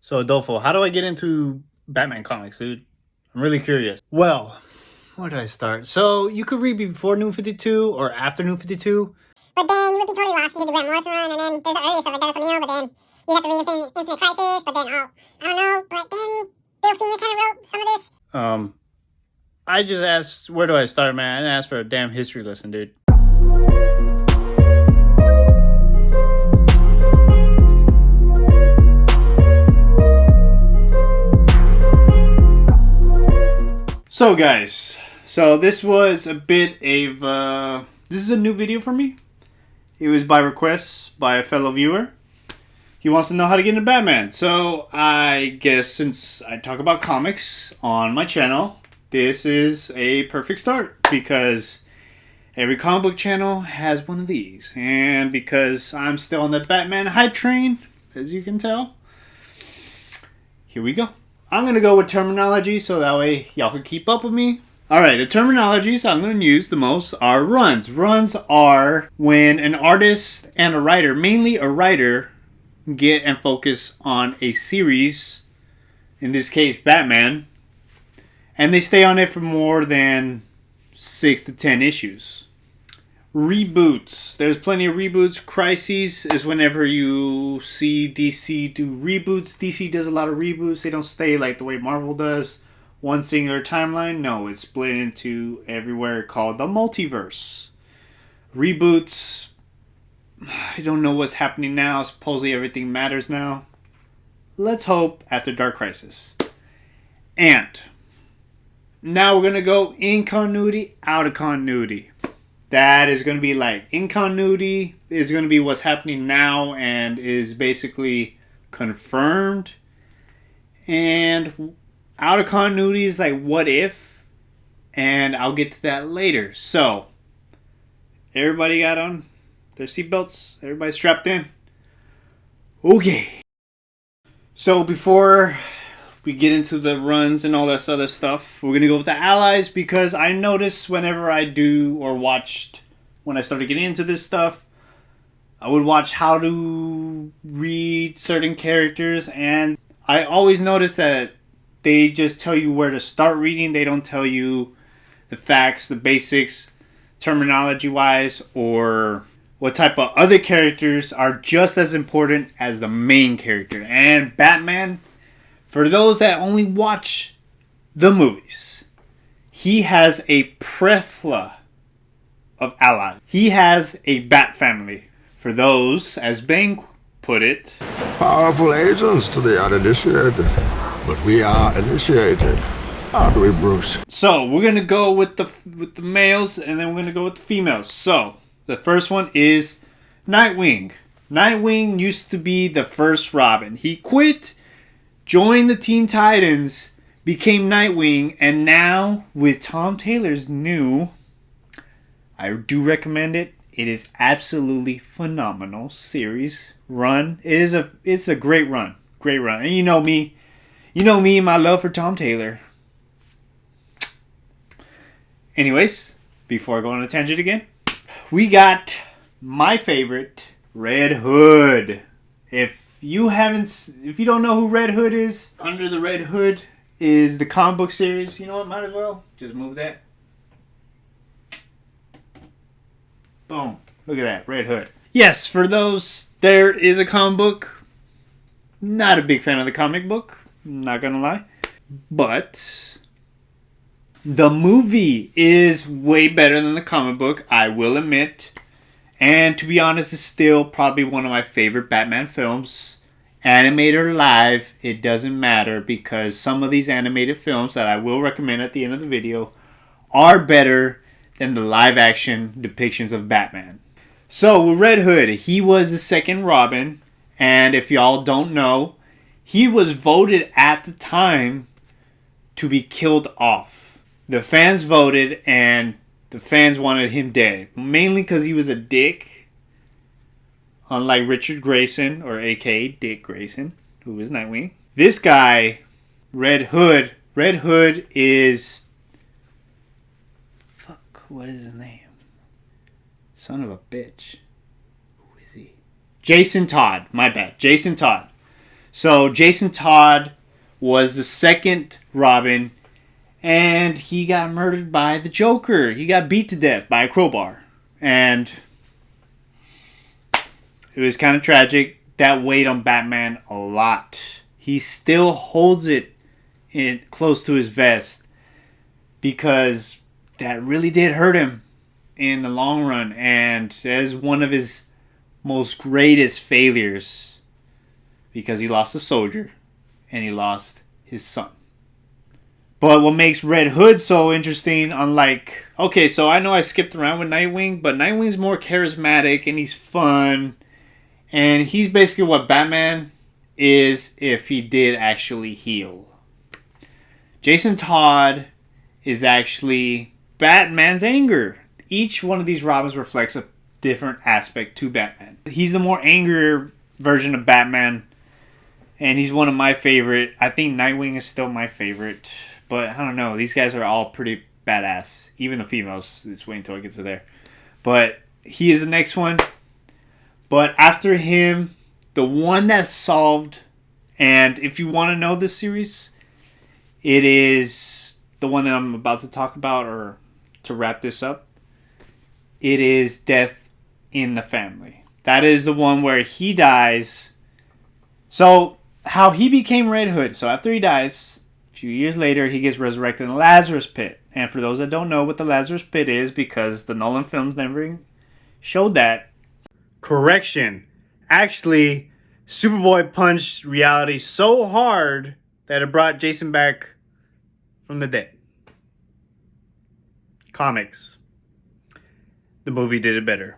So, Adolfo, how do I get into Batman comics, dude? I'm really curious. Well, where do I start? So, you could read before New 52 or after New 52. But then you would be totally lost into the Grand Morrison Run, and then there's the earlier stuff like that from but then you have to read Infinite Crisis, but then, I don't know, but then Bill Finger kind of wrote some of this. I just asked, where do I start, man? I didn't ask for a damn history lesson, dude. So guys, this was a bit of, this is a new video for me. It was by request by a fellow viewer. He wants to know how to get into Batman. So I guess since I talk about comics on my channel, this is a perfect start because every comic book channel has one of these. And because I'm still on the Batman hype train, as you can tell, here we go. I'm going to go with terminology so that way y'all can keep up with me. Alright, the terminologies I'm going to use the most are runs. Runs are when an artist and a writer, mainly a writer, get and focus on a series, in this case Batman, and they stay on it for more than 6 to 10 issues. Reboots. There's plenty of reboots. Crises is whenever you see DC do reboots. DC does a lot of reboots. They don't stay like the way Marvel does. One singular timeline. No, it's split into everywhere called the multiverse. Reboots. I don't know what's happening now. Supposedly everything matters now. Let's hope after Dark Crisis. And now we're going to go in continuity, out of continuity. That is going to be like in continuity is going to be what's happening now and is basically confirmed. And out of continuity is like what if. And I'll get to that later. So, everybody got on their seatbelts? Everybody strapped in? Okay. So before we get into the runs and all this other stuff, we're going to go with the allies because I noticed whenever I do or watched, when I started getting into this stuff, I would watch how to read certain characters and I always notice that they just tell you where to start reading. They don't tell you the facts, the basics, terminology-wise, or what type of other characters are just as important as the main character. And Batman, for those that only watch the movies, he has a plethora of allies. He has a Bat family. For those, as Bane put it, powerful agents to the uninitiated. But we are initiated, aren't we, Bruce? So we're gonna go with the males, and then we're gonna go with the females. So the first one is Nightwing. Nightwing used to be the first Robin. He quit, joined the Teen Titans, became Nightwing, and now with Tom Taylor's new, I do recommend it. It is absolutely phenomenal series run. It's a great run, and you know me, my love for Tom Taylor. Anyways, before I go on a tangent again, we got my favorite, Red Hood. If you don't know who Red Hood is, Under the Red Hood is the comic book series. You know what? Might as well just move that. Boom. Look at that. Red Hood. Yes, for those, there is a comic book. Not a big fan of the comic book. Not gonna lie. But the movie is way better than the comic book, I will admit. And to be honest, it's still probably one of my favorite Batman films. Animated or live, it doesn't matter because some of these animated films that I will recommend at the end of the video are better than the live action depictions of Batman. So with Red Hood, he was the second Robin. And if y'all don't know, he was voted at the time to be killed off. The fans voted and the fans wanted him dead. Mainly because he was a dick. Unlike Richard Grayson, or aka Dick Grayson, who is Nightwing. This guy, Red Hood is... Fuck, what is his name? Son of a bitch. Who is he? Jason Todd. My bad. Jason Todd. So Jason Todd was the second Robin, and he got murdered by the Joker. He got beat to death by a crowbar. And it was kind of tragic. That weighed on Batman a lot. He still holds it close to his vest because that really did hurt him in the long run. And as one of his most greatest failures, because he lost a soldier and he lost his son. But what makes Red Hood so interesting, unlike... Okay, so I know I skipped around with Nightwing, but Nightwing's more charismatic and he's fun. And he's basically what Batman is if he did actually heal. Jason Todd is actually Batman's anger. Each one of these Robins reflects a different aspect to Batman. He's the more angrier version of Batman. And he's one of my favorite. I think Nightwing is still my favorite. But I don't know. These guys are all pretty badass. Even the females. Just wait until I get to there. But he is the next one. But after him, the one that solved... And if you want to know this series, it is the one that I'm about to talk about, or to wrap this up. It is Death in the Family. That is the one where he dies. So, how he became Red Hood. So, after he dies, a few years later, he gets resurrected in the Lazarus Pit. And for those that don't know what the Lazarus Pit is, because the Nolan films never showed that. Correction. Actually, Superboy punched reality so hard that it brought Jason back from the dead. Comics. The movie did it better.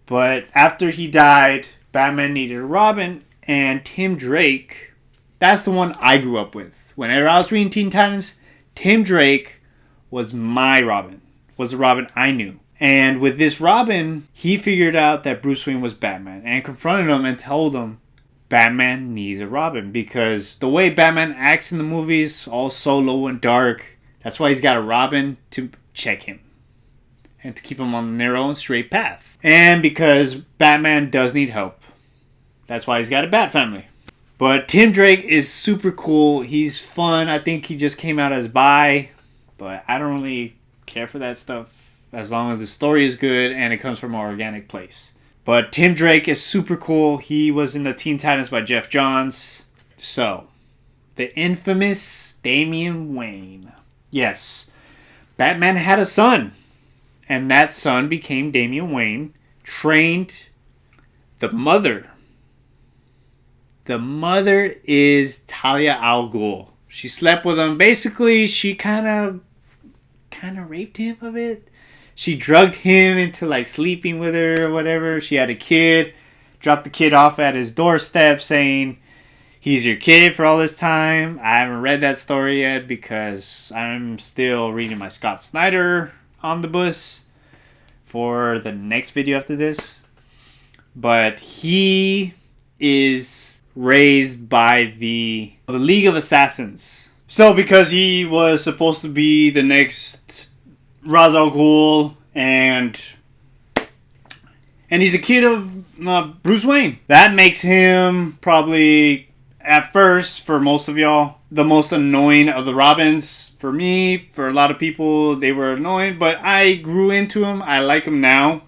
But after he died, Batman needed a Robin, and Tim Drake, that's the one I grew up with. Whenever I was reading Teen Titans, Tim Drake was my Robin. Was the Robin I knew. And with this Robin, he figured out that Bruce Wayne was Batman and confronted him and told him Batman needs a Robin, because the way Batman acts in the movies, all solo and dark, that's why he's got a Robin to check him and to keep him on the narrow and straight path. And because Batman does need help, that's why he's got a Bat family. But Tim Drake is super cool. He's fun. I think he just came out as bi, but I don't really care for that stuff as long as the story is good and it comes from an organic place. But Tim Drake is super cool. He was in the Teen Titans by Jeff Johns. So, the infamous Damian Wayne. Yes, Batman had a son. And that son became Damian Wayne. Trained the mother. The mother is Talia al Ghul. She slept with him. Basically, she kind of raped him a bit. She drugged him into like sleeping with her or whatever. She had a kid. Dropped the kid off at his doorstep saying, he's your kid for all this time. I haven't read that story yet because I'm still reading my Scott Snyder omnibus for the next video after this. But he is raised by the League of Assassins. So because he was supposed to be the next Ra's al Ghul, and he's a kid of Bruce Wayne. That makes him probably, at first, for most of y'all, the most annoying of the Robins. For me, for a lot of people, they were annoying, but I grew into him. I like him now.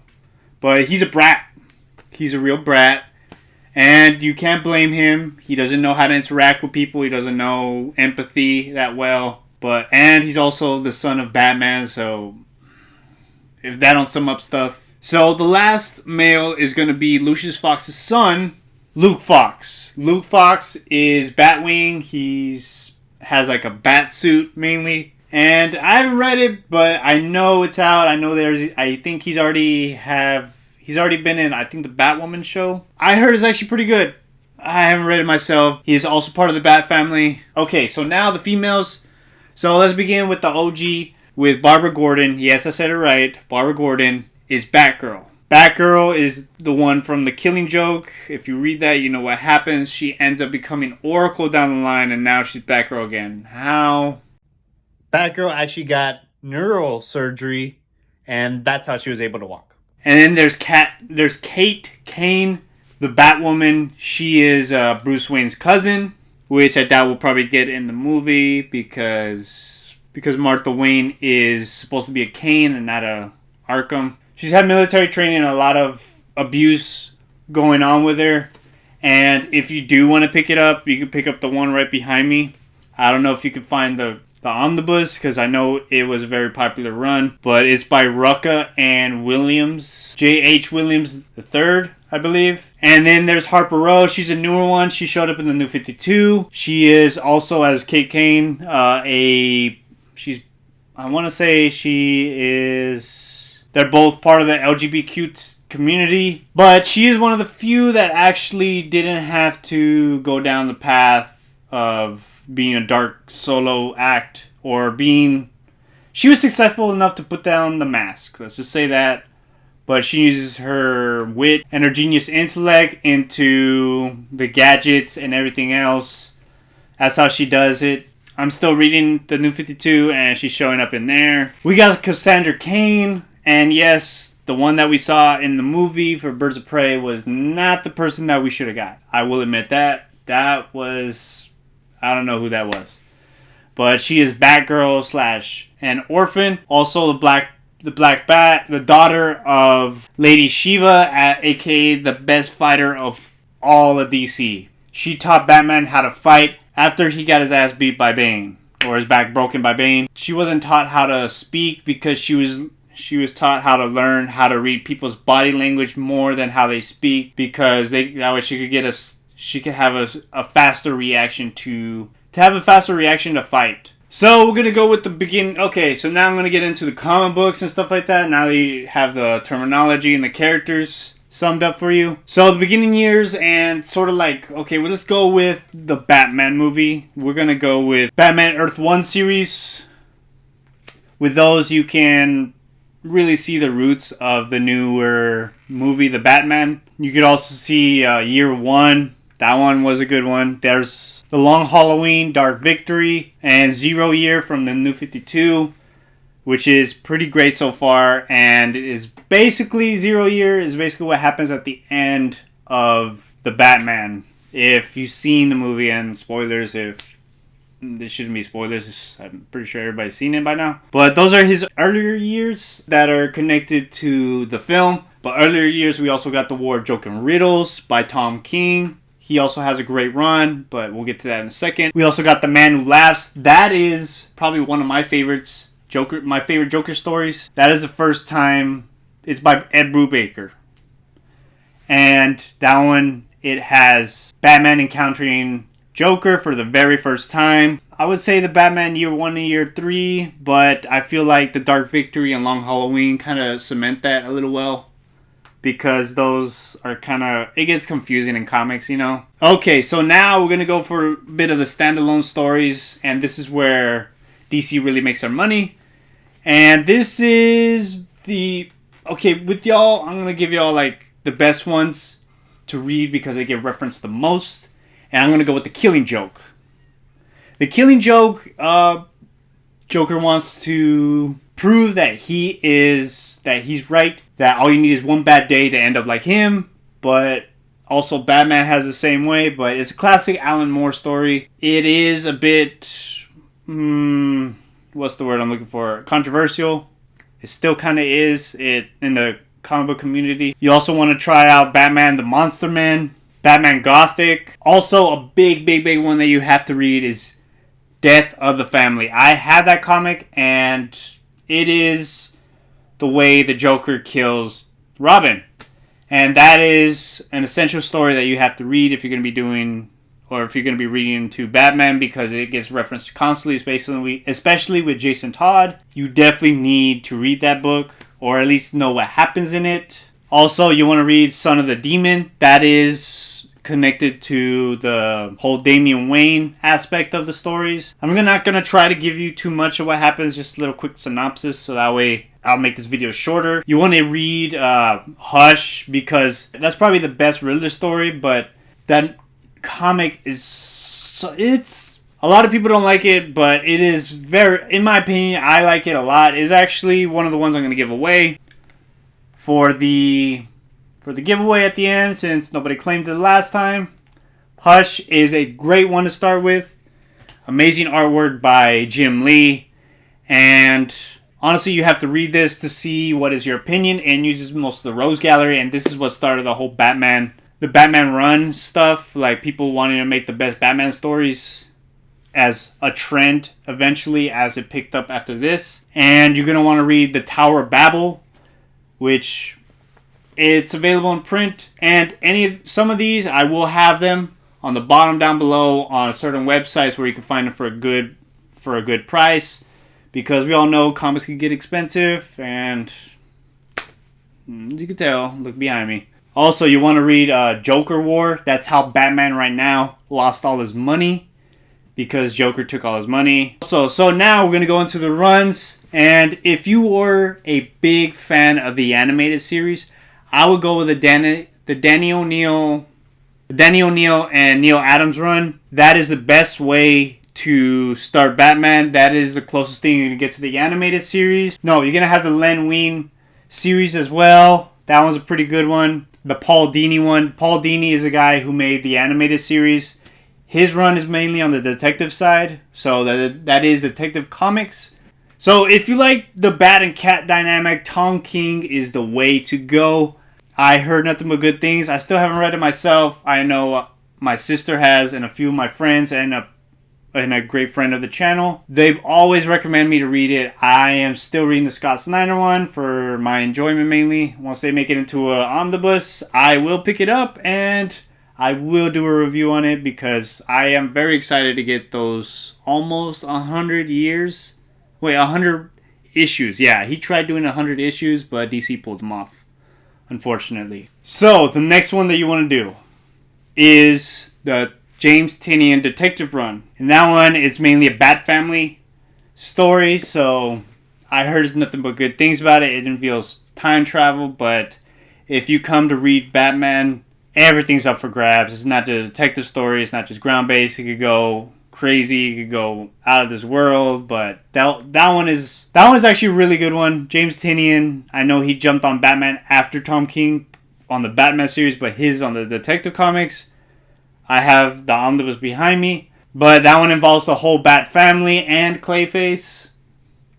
But he's a brat. He's a real brat. And you can't blame him. He doesn't know how to interact with people. He doesn't know empathy that well. And he's also the son of Batman, so if that don't sum up stuff. So the last male is going to be Lucius Fox's son, Luke Fox. Luke Fox is Batwing. Has like a bat suit mainly. And I haven't read it, but I know it's out. I think he's already been in, I think, the Batwoman show. I heard it's actually pretty good. I haven't read it myself. He is also part of the Bat family. Okay, so now the females. So let's begin with the OG with Barbara Gordon. Yes, I said it right. Barbara Gordon is Batgirl. Batgirl is the one from The Killing Joke. If you read that, you know what happens. She ends up becoming Oracle down the line, and now she's Batgirl again. How? Batgirl actually got neural surgery, and that's how she was able to walk. And then there's Kate Kane The Batwoman, she is Bruce Wayne's cousin, which I doubt we'll probably get in the movie because Martha Wayne is supposed to be a Kane and not a Arkham. She's had military training and a lot of abuse going on with her. And if you do want to pick it up, you can pick up the one right behind me. I don't know if you can find the omnibus because I know it was a very popular run. But it's by Rucka and Williams. J.H. Williams III, I believe. And then there's Harper Row. She's a newer one. She showed up in the New 52. She is also, as Kate Kane, I want to say she is... They're both part of the LGBTQ community. But she is one of the few that actually didn't have to go down the path of being a dark solo act or being... She was successful enough to put down the mask. Let's just say that. But she uses her wit and her genius intellect into the gadgets and everything else. That's how she does it. I'm still reading the New 52 and she's showing up in there. We got Cassandra Cain. And yes, the one that we saw in the movie for Birds of Prey was not the person that we should have got. I will admit that. That was... I don't know who that was. But she is Batgirl / an orphan. Also the Black Bat, the daughter of Lady Shiva, aka the best fighter of all of DC. She taught Batman how to fight after he got his ass beat by Bane, or his back broken by Bane. She wasn't taught how to speak because she was taught how to learn how to read people's body language more than how they speak, because that way she could have a faster reaction to fight. So we're going to go with the beginning. Okay, so now I'm going to get into the comic books and stuff like that. Now that you have the terminology and the characters summed up for you. So the beginning years and sort of like, okay, well, let's go with the Batman movie. We're going to go with Batman Earth 1 series. With those, you can really see the roots of the newer movie, The Batman. You could also see Year 1. That one was a good one. There's The Long Halloween, Dark Victory, and 0 Year from the New 52, which is pretty great so far. And is basically 0 Year is basically what happens at the end of The Batman. If you've seen the movie, and spoilers, if this shouldn't be spoilers, I'm pretty sure everybody's seen it by now. But those are his earlier years that are connected to the film. But earlier years, we also got The War of Joke and Riddles by Tom King. He also has a great run, but we'll get to that in a second. We also got The Man Who Laughs. That is probably one of my favorites. My favorite Joker stories. That is the first time. It's by Ed Brubaker. And that one, it has Batman encountering Joker for the very first time. I would say the Batman Year 1 and Year 3, but I feel like the Dark Victory and Long Halloween kind of cement that a little well. Because those are kind of... It gets confusing in comics, you know? Okay, so now we're going to go for a bit of the standalone stories. And this is where DC really makes their money. And this is the... Okay, with y'all, I'm going to give y'all, like, the best ones to read because they get referenced the most. And I'm going to go with The Killing Joke. The Killing Joke, Joker wants to prove that he's right. That all you need is one bad day to end up like him. But also Batman has the same way. But it's a classic Alan Moore story. It is a bit... what's the word I'm looking for? Controversial. It still kind of is in the comic book community. You also want to try out Batman the Monster Man. Batman Gothic. Also a big one that you have to read is Death of the Family. I have that comic and it is... the way the Joker kills Robin. And that is an essential story that you have to read if you're going to be doing, or if you're going to be reading to Batman, because it gets referenced constantly, especially with Jason Todd. You definitely need to read that book, or at least know what happens in it. Also, you want to read Son of the Demon. That is connected to the whole Damian Wayne aspect of the stories. I'm not going to try to give you too much of what happens, just a little quick synopsis, so that way I'll make this video shorter. You want to read Hush, because that's probably the best Riddler story, but that comic is... it's... a lot of people don't like it, but it is very... in my opinion, I like it a lot. It's actually one of the ones I'm going to give away for the for the giveaway at the end, since nobody claimed it last time. Hush is a great one to start with. Amazing artwork by Jim Lee. And honestly, you have to read this to see what is your opinion, and uses most of the Rose Gallery. And this is what started the whole Batman Run stuff. Like people wanting to make the best Batman stories as a trend eventually, as it picked up after this. And you're going to want to read The Tower of Babel, which it's available in print. And some of these, I will have them on the bottom down below on certain websites where you can find them for a good price, because we all know comics can get expensive, and you can tell, look behind me. Also, you want to read Joker War. That's how Batman right now lost all his money, because Joker took all his money. So now we're going to go into the runs, and if you were a big fan of the animated series, I would go with the Danny O'Neill and Neil Adams run. That is the best way to start Batman. That is the closest thing you're going to get to the animated series. No, you're going to have the Len Wein series as well. That one's a pretty good one. The Paul Dini one. Paul Dini is a guy who made the animated series. His run is mainly on the detective side. So that is Detective Comics. So if you like the Bat and Cat dynamic, Tom King is the way to go. I heard nothing but good things. I still haven't read it myself. I know my sister has, and a few of my friends, and a great friend of the channel. They've always recommended me to read it. I am still reading the Scott Snyder one for my enjoyment mainly. Once they make it into an omnibus, I will pick it up and I will do a review on it, because I am very excited to get those almost 100 years. Wait, 100 issues. Yeah, he tried doing 100 issues, but DC pulled them off, unfortunately. So, the next one that you want to do is the James Tinian Detective Run. And that one is mainly a Bat Family story, so I heard nothing but good things about it. It involves time travel, but if you come to read Batman, everything's up for grabs. It's not just a detective story, it's not just ground-based. It could go crazy, it could go out of this world, but that one is actually a really good one. James Tinian, I know he jumped on Batman after Tom King on the Batman series, but his on the Detective Comics. I have the omnibus behind me, but that one involves the whole Bat family and Clayface.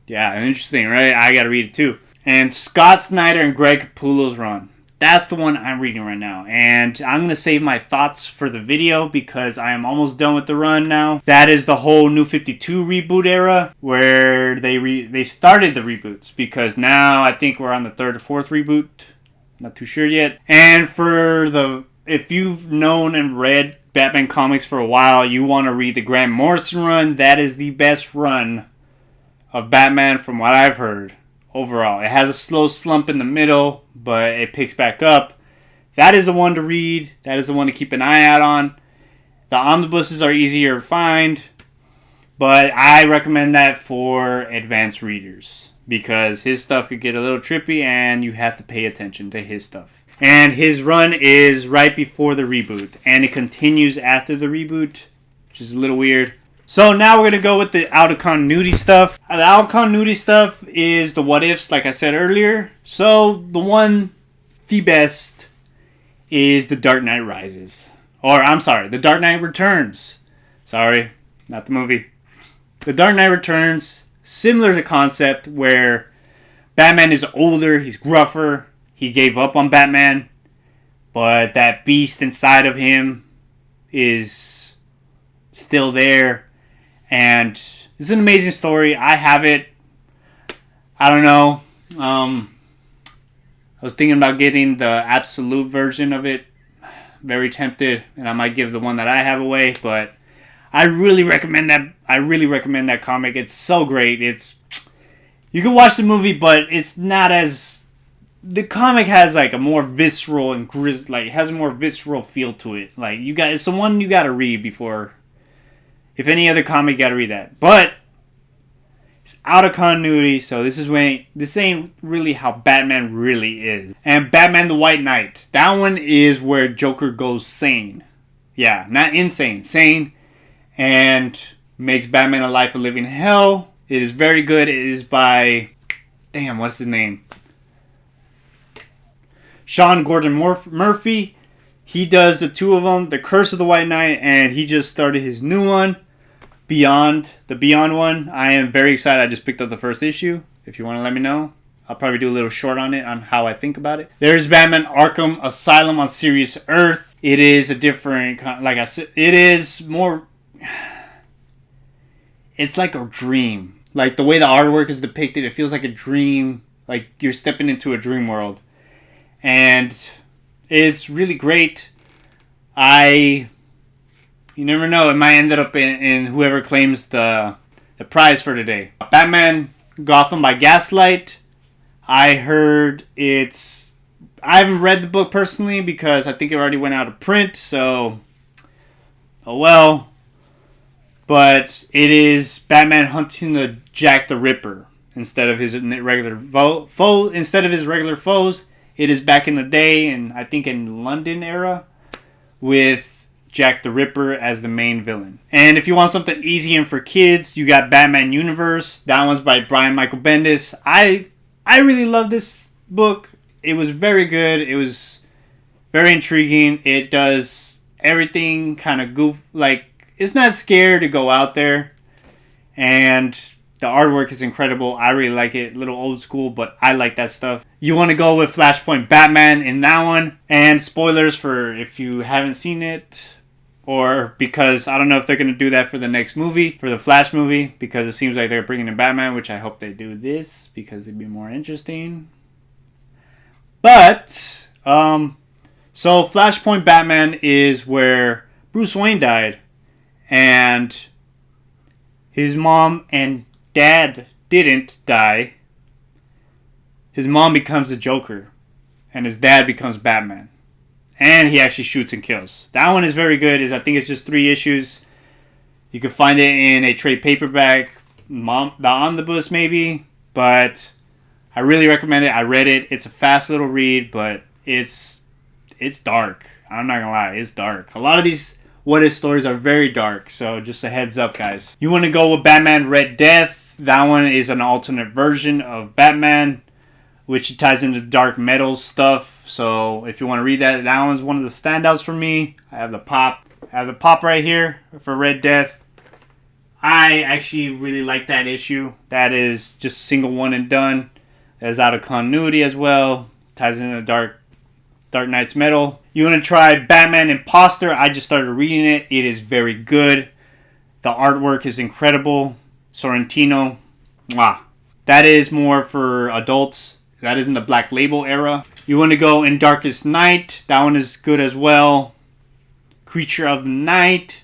Yeah, interesting, right? I gotta read it too. And Scott Snyder and Greg Capullo's run. That's the one I'm reading right now. And I'm going to save my thoughts for the video, because I am almost done with the run now. That is the whole New 52 reboot era, where they started the reboots, because now I think we're on the third or fourth reboot. Not too sure yet. And if you've known and read Batman comics for a while, you want to read the Grand Morrison Run. That is the best run of Batman from what I've heard overall. It has a slow slump in the middle, but it picks back up. That is the one to read. That is the one to keep an eye out on. The omnibuses are easier to find, but I recommend that for advanced readers, because his stuff could get a little trippy and you have to pay attention to his stuff. And his run is right before the reboot, and it continues after the reboot, which is a little weird. So now we're going to go with the out-of-continuity stuff. The out-of-continuity stuff is the what-ifs, like I said earlier. So the best is The Dark Knight Rises. Or, I'm sorry, The Dark Knight Returns. Sorry, not the movie. The Dark Knight Returns, similar to concept, where Batman is older, he's gruffer, he gave up on Batman, but that beast inside of him is still there. And it's an amazing story. I have it. I don't know. I was thinking about getting the absolute version of it. Very tempted, and I might give the one that I have away, but I really recommend that. I really recommend that comic. It's so great. You can watch the movie, but it's not as... The comic has like a more visceral and has a more visceral feel to it. Like it's the one you gotta read before. If any other comic, you gotta read that. But it's out of continuity, so this ain't really how Batman really is. And Batman the White Knight, that one is where Joker goes sane. Yeah, not insane, sane, and makes Batman a life of living hell. It is very good. It is by, what's his name? Sean Gordon Murphy. He does the two of them, The Curse of the White Knight, and he just started his new one, Beyond, the Beyond one. I am very excited. I just picked up the first issue. If you want to let me know, I'll probably do a little short on it, on how I think about it. There's Batman Arkham Asylum on Sirius Earth. It is a different, like I said, it is more, it's like a dream. Like the way the artwork is depicted, it feels like a dream. Like you're stepping into a dream world. And it's really great. You never know. It might end up in whoever claims the prize for today. Batman Gotham by Gaslight. I heard I haven't read the book personally because I think it already went out of print. So, oh well. But it is Batman hunting the Jack the Ripper instead of his regular foe. Instead of his regular foes, it is back in the day, and I think in London era, with Jack the Ripper as the main villain. And if you want something easy and for kids, you got Batman Universe. That one's by Brian Michael Bendis. I really love this book. It was very good. It was very intriguing. It does everything kind of like, it's not scared to go out there. And the artwork is incredible. I really like it. A little old school, but I like that stuff. You want to go with Flashpoint Batman in that one. And spoilers for if you haven't seen it. Or because I don't know if they're going to do that for the next movie. For the Flash movie. Because it seems like they're bringing in Batman. Which I hope they do this. Because it'd be more interesting. But. So Flashpoint Batman is where Bruce Wayne died. And his mom and dad didn't die. His mom becomes the Joker. And his dad becomes Batman. And he actually shoots and kills. That one is very good. I think it's just 3 issues. You can find it in a trade paperback. The omnibus maybe. But I really recommend it. I read it. It's a fast little read. But it's dark. I'm not going to lie. It's dark. A lot of these what if stories are very dark. So just a heads up, guys. You want to go with Batman Red Death. That one is an alternate version of Batman, which ties into dark metal stuff. So if you want to read that one's one of the standouts for me. I have the pop right here for Red Death. I actually really like that issue. That is just a single one and done. That's out of continuity as well. Ties into Dark Knight's metal. You want to try Batman Imposter? I just started reading it. It is very good. The artwork is incredible. Sorrentino. Mwah. That is more for adults. That is in the Black Label era. You want to go in Darkest Night. That one is good as well. Creature of the Night.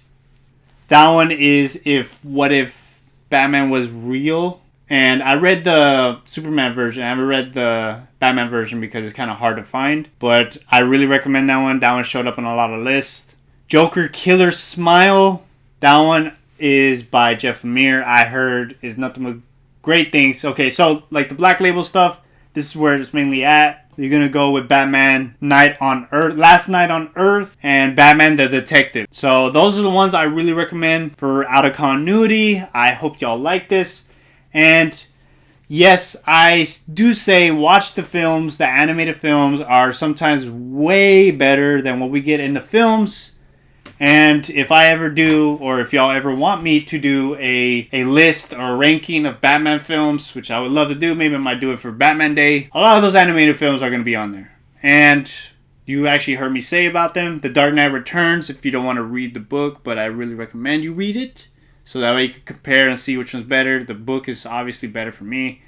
That one is what if Batman was real. And I read the Superman version. I haven't read the Batman version because it's kind of hard to find. But I really recommend that one. That one showed up on a lot of lists. Joker Killer Smile. That one is by Jeff Lemire. I heard is nothing but great things. Okay, so like the Black Label stuff, this is where it's mainly at. You're going to go with Batman Last Night on Earth, and Batman the Detective. So those are the ones I really recommend for out of continuity. I hope y'all like this. And yes, I do say watch the films. The animated films are sometimes way better than what we get in the films. And if I ever do, or if y'all ever want me to do a list or a ranking of Batman films, which I would love to do, maybe I might do it for Batman Day, a lot of those animated films are going to be on there. And you actually heard me say about them. The Dark Knight Returns, if you don't want to read the book, but I really recommend you read it. So that way you can compare and see which one's better. The book is obviously better for me.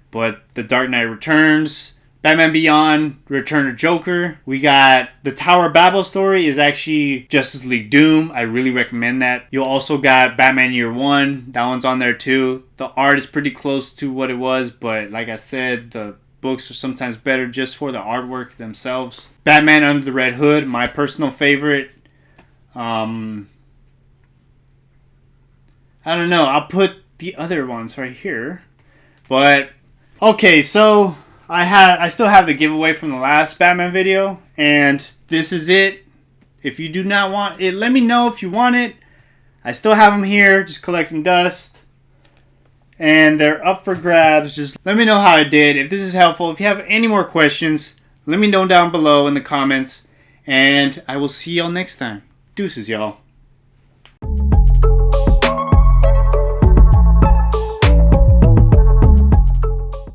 But The Dark Knight Returns, Batman Beyond, Return of Joker. We got the Tower of Babel story is actually Justice League Doom. I really recommend that. You also got Batman Year One. That one's on there too. The art is pretty close to what it was, but like I said, the books are sometimes better just for the artwork themselves. Batman Under the Red Hood, my personal favorite. I don't know. I'll put the other ones right here. But okay, so I still have the giveaway from the last Batman video, and this is it. If you do not want it, let me know if you want it. I still have them here, just collecting dust, and they're up for grabs. Just let me know how I did. If this is helpful, if you have any more questions, Let me know down below in the comments. And I will see y'all next time. Deuces, y'all.